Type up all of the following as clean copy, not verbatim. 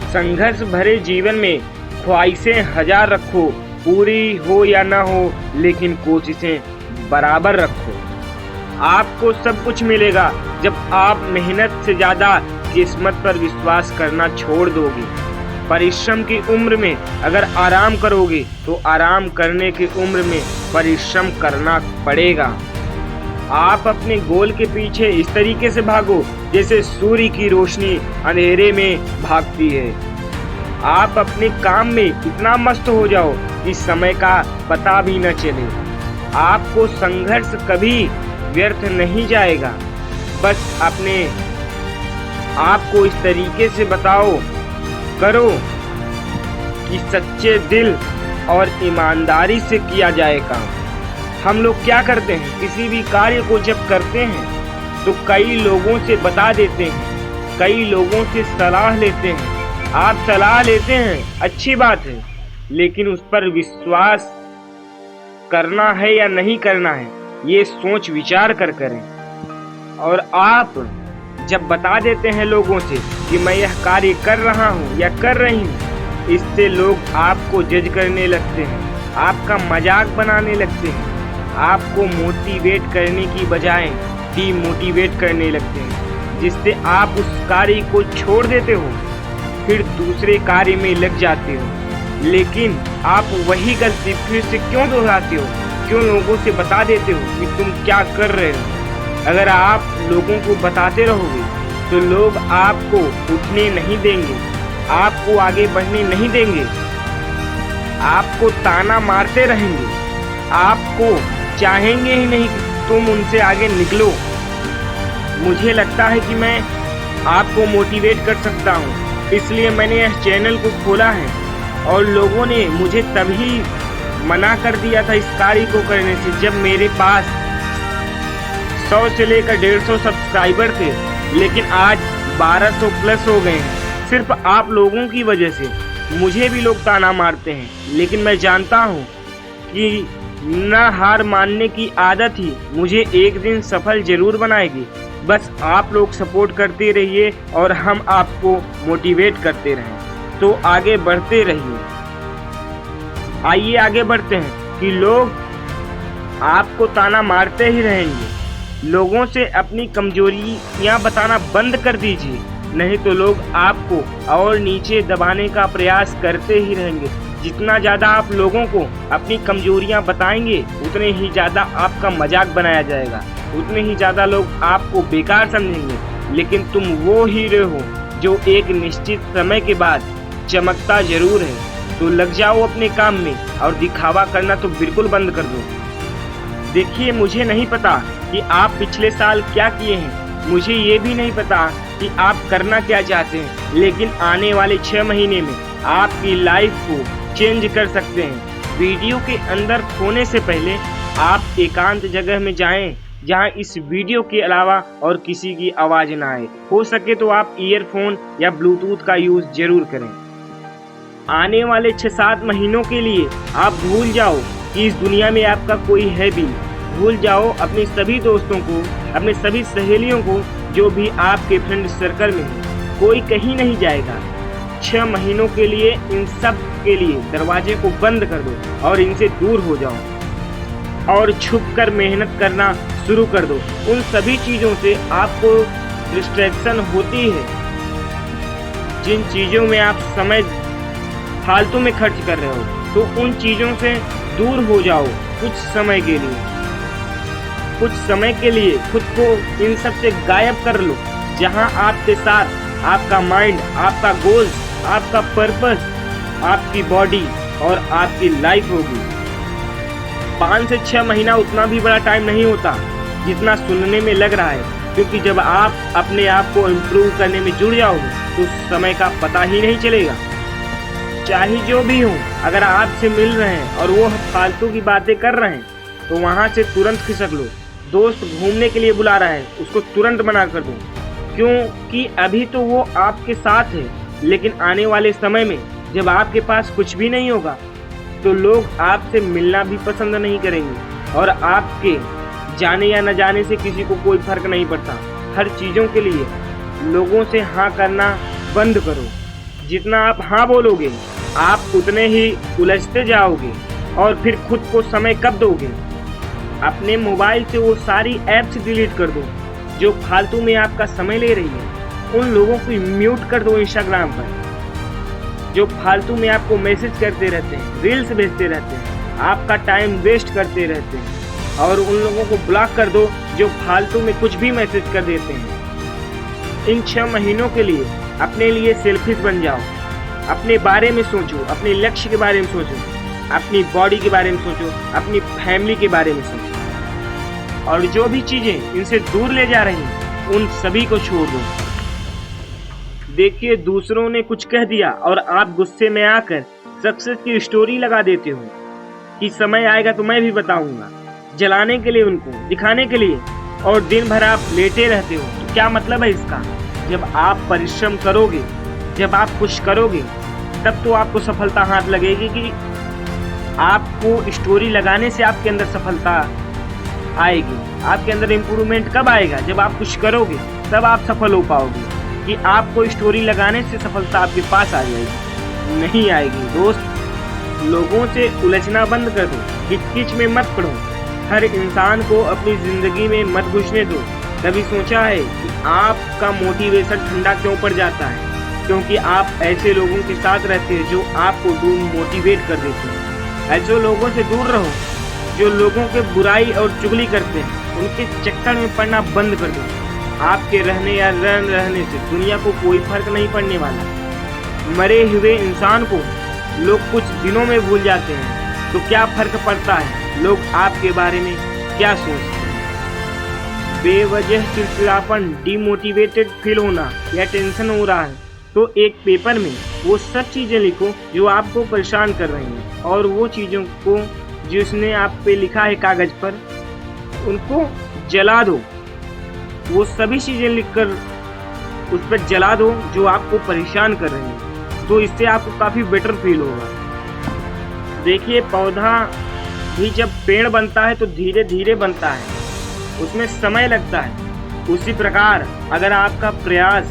संघर्ष भरे जीवन में ख्वाहिशें हजार रखो, पूरी हो या ना हो लेकिन कोशिशें बराबर रखो। आपको सब कुछ मिलेगा जब आप मेहनत से ज़्यादा किस्मत पर विश्वास करना छोड़ दोगे। परिश्रम की उम्र में अगर आराम करोगे तो आराम करने की उम्र में परिश्रम करना पड़ेगा। आप अपने गोल के पीछे इस तरीके से भागो जैसे सूर्य की रोशनी अंधेरे में भागती है। आप अपने काम में इतना मस्त हो जाओ कि समय का पता भी न चले। आपको संघर्ष कभी व्यर्थ नहीं जाएगा। बस अपने आप को इस तरीके से बताओ करो कि सच्चे दिल और ईमानदारी से किया जाए काम। हम लोग क्या करते हैं, किसी भी कार्य को जब करते हैं तो कई लोगों से बता देते हैं, कई लोगों से सलाह लेते हैं। आप सलाह लेते हैं, अच्छी बात है, लेकिन उस पर विश्वास करना है या नहीं करना है ये सोच विचार कर करें। और आप जब बता देते हैं लोगों से कि मैं यह कार्य कर रहा हूँ या कर रही हूँ, इससे लोग आपको जज करने लगते हैं, आपका मजाक बनाने लगते हैं, आपको मोटिवेट करने की बजाय डीमोटिवेट करने लगते हैं, जिससे आप उस कार्य को छोड़ देते हो, फिर दूसरे कार्य में लग जाते हो। लेकिन आप वही गलती फिर से क्यों दोहराते हो, क्यों लोगों से बता देते हो कि तुम क्या कर रहे हो? अगर आप लोगों को बताते रहोगे तो लोग आपको उठने नहीं देंगे, आपको आगे बढ़ने नहीं देंगे, आपको ताना मारते रहेंगे, आपको चाहेंगे ही नहीं कि तुम उनसे आगे निकलो। मुझे लगता है कि मैं आपको मोटिवेट कर सकता हूँ, इसलिए मैंने यह चैनल को खोला है। और लोगों ने मुझे तभी मना कर दिया था इस कार्य को करने से जब मेरे पास 100 से लेकर 150 सब्सक्राइबर थे, लेकिन आज 1200 प्लस हो गए हैं। सिर्फ आप लोगों की वजह से मुझे भी लोग ताना मारते हैं, लेकिन मैं जानता हूँ कि न हार मानने की आदत ही मुझे एक दिन सफल जरूर बनाएगी। बस आप लोग सपोर्ट करते रहिए और हम आपको मोटिवेट करते रहें, तो आगे बढ़ते रहिए। आइए आगे बढ़ते हैं कि लोग आपको ताना मारते ही रहेंगे। लोगों से अपनी कमजोरियां बताना बंद कर दीजिए, नहीं तो लोग आपको और नीचे दबाने का प्रयास करते ही रहेंगे। जितना ज़्यादा आप लोगों को अपनी कमजोरियां बताएंगे उतने ही ज़्यादा आपका मजाक बनाया जाएगा, उतने ही ज़्यादा लोग आपको बेकार समझेंगे। लेकिन तुम वो हीरो हो जो एक निश्चित समय के बाद चमकता जरूर है। तो लग जाओ अपने काम में और दिखावा करना तो बिल्कुल बंद कर दो। देखिए, मुझे नहीं पता कि आप पिछले साल क्या किए हैं, मुझे ये भी नहीं पता कि आप करना क्या चाहते हैं, लेकिन आने वाले 6 महीने में आपकी लाइफ को चेंज कर सकते हैं। वीडियो के अंदर खोने से पहले आप एकांत जगह में जाएं जहां इस वीडियो के अलावा और किसी की आवाज़ ना आए। हो सके तो आप ईयरफोन या ब्लूटूथ का यूज़ जरूर करें। आने वाले 6-7 महीनों के लिए आप भूल जाओ कि इस दुनिया में आपका कोई है भी। भूल जाओ अपने सभी दोस्तों को, अपने सभी सहेलियों को, जो भी आपके फ्रेंड सर्कल में है। कोई कहीं नहीं जाएगा। 6 महीनों के लिए इन सब के लिए दरवाजे को बंद कर दो और इनसे दूर हो जाओ और छुप कर मेहनत करना शुरू कर दो। उन सभी चीज़ों से आपको डिस्ट्रैक्शन होती है, जिन चीज़ों में आप समय फालतू में खर्च कर रहे हो, तो उन चीज़ों से दूर हो जाओ कुछ समय के लिए। कुछ समय के लिए खुद को इन सब से गायब कर लो, जहां आपके साथ आपका माइंड, आपका गोल, आपका पर्पस, आपकी बॉडी और आपकी लाइफ होगी। 5 से 6 महीना उतना भी बड़ा टाइम नहीं होता जितना सुनने में लग रहा है, क्योंकि जब आप अपने आप को इम्प्रूव करने में जुड़ जाओगे तो समय का पता ही नहीं चलेगा। चाहे जो भी हो, अगर आपसे मिल रहे हैं और वो फालतू की बातें कर रहे हैं तो वहाँ से तुरंत खिसक लो। दोस्त घूमने के लिए बुला रहा है, उसको तुरंत मना कर दो, क्योंकि अभी तो वो आपके साथ है, लेकिन आने वाले समय में जब आपके पास कुछ भी नहीं होगा तो लोग आपसे मिलना भी पसंद नहीं करेंगे। और आपके जाने या न जाने से किसी को कोई फर्क नहीं पड़ता। हर चीज़ों के लिए लोगों से हाँ करना बंद करो। जितना आप हाँ बोलोगे आप उतने ही उलझते जाओगे और फिर खुद को समय कब दोगे। अपने मोबाइल से वो सारी ऐप्स डिलीट कर दो जो फालतू में आपका समय ले रही है। उन लोगों को म्यूट कर दो इंस्टाग्राम पर जो फालतू में आपको मैसेज करते रहते हैं, रील्स भेजते रहते हैं, आपका टाइम वेस्ट करते रहते हैं। और उन लोगों को ब्लॉक कर दो जो फालतू में कुछ भी मैसेज कर देते हैं। इन 6 महीनों के लिए अपने लिए सेल्फिश बन जाओ। अपने बारे में सोचो, अपने लक्ष्य के बारे में सोचो, अपनी बॉडी के बारे में सोचो, अपनी फैमिली के बारे में सोचो। और जो भी चीज़ें इनसे दूर ले जा रही हैं उन सभी को छोड़ दो। देखिए, दूसरों ने कुछ कह दिया और आप गुस्से में आकर सक्सेस की स्टोरी लगा देते हो कि समय आएगा तो मैं भी बताऊंगा, जलाने के लिए, उनको दिखाने के लिए, और दिन भर आप लेटे रहते हो। तो क्या मतलब है इसका? जब आप परिश्रम करोगे, जब आप कुछ करोगे, तब तो आपको सफलता हाथ लगेगी। कि आपको स्टोरी लगाने से आपके अंदर सफलता आएगी। आपके अंदर इम्प्रूवमेंट कब आएगा? जब आप कुछ करोगे तब आप सफल हो पाओगे। कि आपको स्टोरी लगाने से सफलता आपके पास आ जाएगी, नहीं आएगी। दोस्त, लोगों से उलझना बंद कर दो, किच-किच में मत पड़ो। हर इंसान को अपनी जिंदगी में मत घुसने दो। कभी सोचा है कि आपका मोटिवेशन ठंडा क्यों पड़ जाता है? क्योंकि आप ऐसे लोगों के साथ रहते हैं जो आपको मोटिवेट कर देते हैं। ऐसे लोगों से दूर रहो जो लोगों के बुराई और चुगली करते हैं। उनके चक्कर में पड़ना बंद कर दो। आपके रहने या न रहने से दुनिया को कोई फर्क नहीं पड़ने वाला। मरे हुए इंसान को लोग कुछ दिनों में भूल जाते हैं, तो क्या फर्क पड़ता है लोग आपके बारे में क्या सोचते हैं। बेवजह चिड़चिड़ापन, डिमोटिवेटेड फील होना या टेंशन हो रहा है तो एक पेपर में वो सब चीज़ें लिखो जो आपको परेशान कर रही हैं, और वो चीज़ों को जिसने आप पे लिखा है कागज़ पर उनको जला दो। वो सभी चीज़ें लिखकर उस पर जला दो जो आपको परेशान कर रही हैं, तो इससे आपको काफ़ी बेटर फील होगा। देखिए, पौधा भी जब पेड़ बनता है तो धीरे धीरे बनता है, उसमें समय लगता है। उसी प्रकार अगर आपका प्रयास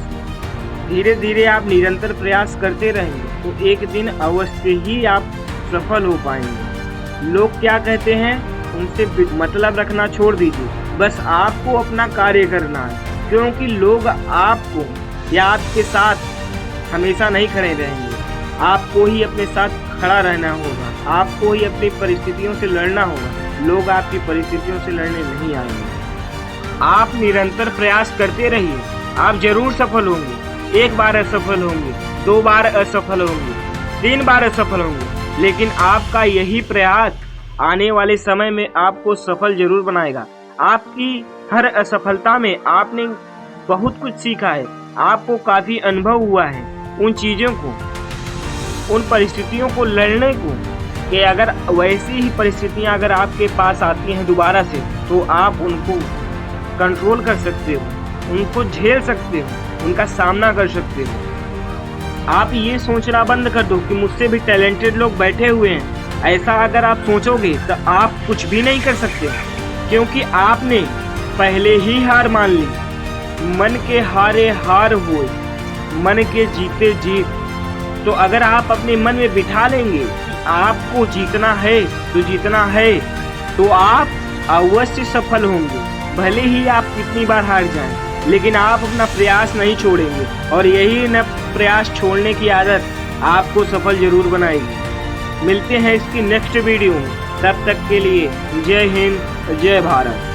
धीरे धीरे, आप निरंतर प्रयास करते रहेंगे तो एक दिन अवश्य ही आप सफल हो पाएंगे। लोग क्या कहते हैं उनसे मतलब रखना छोड़ दीजिए। बस आपको अपना कार्य करना है, क्योंकि लोग आपको या आपके साथ हमेशा नहीं खड़े रहेंगे। आपको ही अपने साथ खड़ा रहना होगा, आपको ही अपनी परिस्थितियों से लड़ना होगा। लोग आपकी परिस्थितियों से लड़ने नहीं आएंगे। आप निरंतर प्रयास करते रहिए, आप जरूर सफल होंगे। 1 बार असफल होंगे, 2 बार असफल होंगे, 3 बार असफल होंगे, लेकिन आपका यही प्रयास आने वाले समय में आपको सफल जरूर बनाएगा। आपकी हर असफलता में आपने बहुत कुछ सीखा है, आपको काफ़ी अनुभव हुआ है उन चीज़ों को, उन परिस्थितियों को लड़ने को, कि अगर वैसी ही परिस्थितियां अगर आपके पास आती हैं दोबारा से तो आप उनको कंट्रोल कर सकते हो, उनको झेल सकते हो, उनका सामना कर सकते हो। आप ये सोचना बंद कर दो कि मुझसे भी टैलेंटेड लोग बैठे हुए हैं। ऐसा अगर आप सोचोगे तो आप कुछ भी नहीं कर सकते, क्योंकि आपने पहले ही हार मान ली। मन के हारे हार हुए, मन के जीते जीत। तो अगर आप अपने मन में बिठा लेंगे कि आपको जीतना है तो जीतना है, तो आप अवश्य सफल होंगे। भले ही आप कितनी बार हार जाएं, लेकिन आप अपना प्रयास नहीं छोड़ेंगे, और यही न प्रयास छोड़ने की आदत आपको सफल जरूर बनाएगी। मिलते हैं इसकी नेक्स्ट वीडियो में, तब तक के लिए जय हिंद, जय भारत।